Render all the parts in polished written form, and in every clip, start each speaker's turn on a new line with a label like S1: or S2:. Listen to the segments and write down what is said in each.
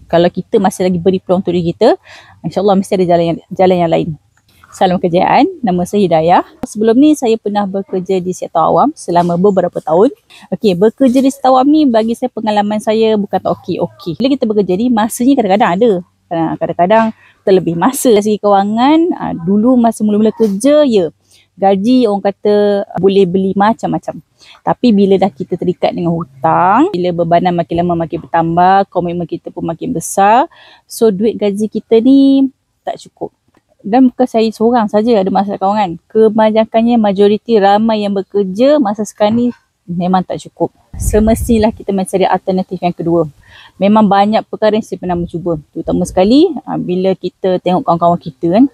S1: Kalau kita masih lagi beri peluang untuk diri kita, insyaAllah mesti ada jalan yang lain. Salam kerjaan, nama saya Hidayah. Sebelum ni saya pernah bekerja di sektor awam selama beberapa tahun. Okey, bekerja di sektor awam ni bagi saya pengalaman saya bukan tak okey. Bila kita bekerja ni masanya kadang-kadang ada. Kadang-kadang terlebih masa. Dari segi kewangan, dulu masa mula-mula kerja, gaji orang kata boleh beli macam-macam. Tapi bila dah kita terikat dengan hutang, bila bebanan makin lama makin bertambah, komitmen kita pun makin besar, so duit gaji kita ni tak cukup. Dan bukan saya seorang saja ada masalah kewangan. Kebanyakannya majoriti ramai yang bekerja masa sekarang ni memang tak cukup. Semestilah kita mencari alternatif yang kedua. Memang banyak perkara yang saya pernah mencuba. Terutama sekali bila kita tengok kawan-kawan kita kan.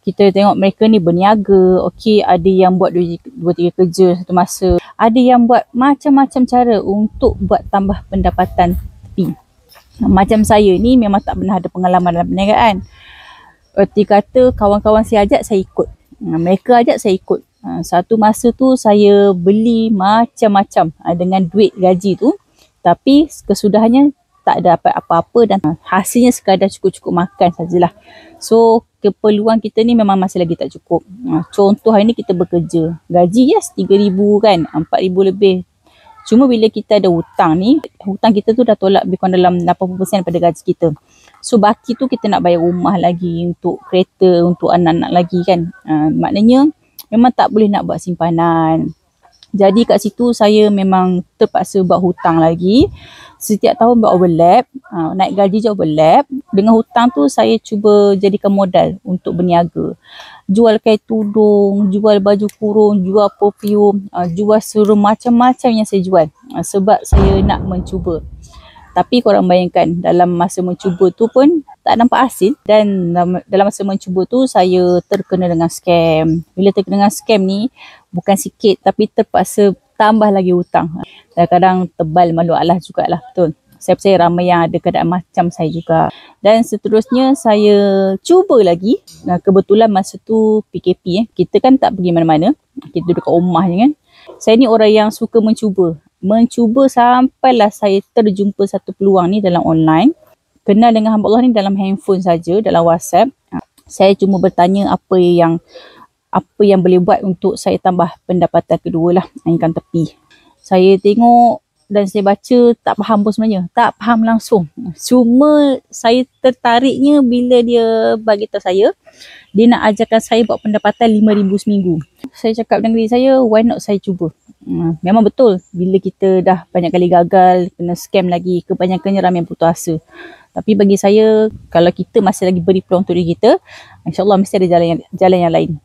S1: Kita tengok mereka ni berniaga. Okey, ada yang buat 2-3 kerja satu masa. Ada yang buat macam-macam cara untuk buat tambah pendapatan tepi. Macam saya ni memang tak pernah ada pengalaman dalam perniagaan. Erti kata kawan-kawan saya ajak, saya ikut. Mereka ajak, saya ikut. Satu masa tu saya beli macam-macam dengan duit gaji tu. Tapi kesudahannya tak dapat apa-apa dan hasilnya sekadar cukup-cukup makan sajalah. So keperluan kita ni memang masih lagi tak cukup. Contoh hari ni kita bekerja. Gaji RM3,000 kan, RM4,000 lebih. Cuma bila kita ada hutang ni, hutang kita tu dah tolak lebih kurang dalam 80% daripada gaji kita. So baki tu kita nak bayar rumah lagi, untuk kereta, untuk anak-anak lagi kan. Maknanya memang tak boleh nak buat simpanan. Jadi kat situ saya memang terpaksa buat hutang lagi. Setiap tahun buat overlap, naik gaji je overlap. Dengan hutang tu saya cuba jadikan modal untuk berniaga. Jual kain tudung, jual baju kurung, jual perfume, jual seluruh macam-macam yang saya jual. Sebab saya nak mencuba. Tapi korang bayangkan dalam masa mencuba tu pun tak nampak hasil. Dan dalam masa mencuba tu saya terkena dengan scam. Bila terkena dengan scam ni bukan sikit tapi terpaksa tambah lagi hutang. Kadang-kadang tebal malu Allah jugalah, betul. Saya percaya ramai yang ada keadaan macam saya juga. Dan seterusnya saya cuba lagi. Kebetulan masa tu PKP. Kita kan tak pergi mana-mana. Kita duduk kat rumah je kan. Saya ni orang yang suka mencuba. Mencuba sampailah saya terjumpa satu peluang ni dalam online. Kenal dengan hamba Allah ni dalam handphone saja, dalam WhatsApp. Saya cuma bertanya apa yang boleh buat untuk saya tambah pendapatan kedua lah, income tepi. Saya tengok dan saya baca tak faham pun sebenarnya. Tak faham langsung. Cuma saya tertariknya bila dia bagi tahu saya, dia nak ajarkan saya buat pendapatan RM5,000 seminggu. Saya cakap dengan diri saya, why not saya cuba. Memang betul, bila kita dah banyak kali gagal, kena scam lagi, kebanyakannya ramai yang putus asa. Tapi bagi saya, kalau kita masih lagi beri peluang untuk diri kita, insyaAllah mesti ada jalan yang lain.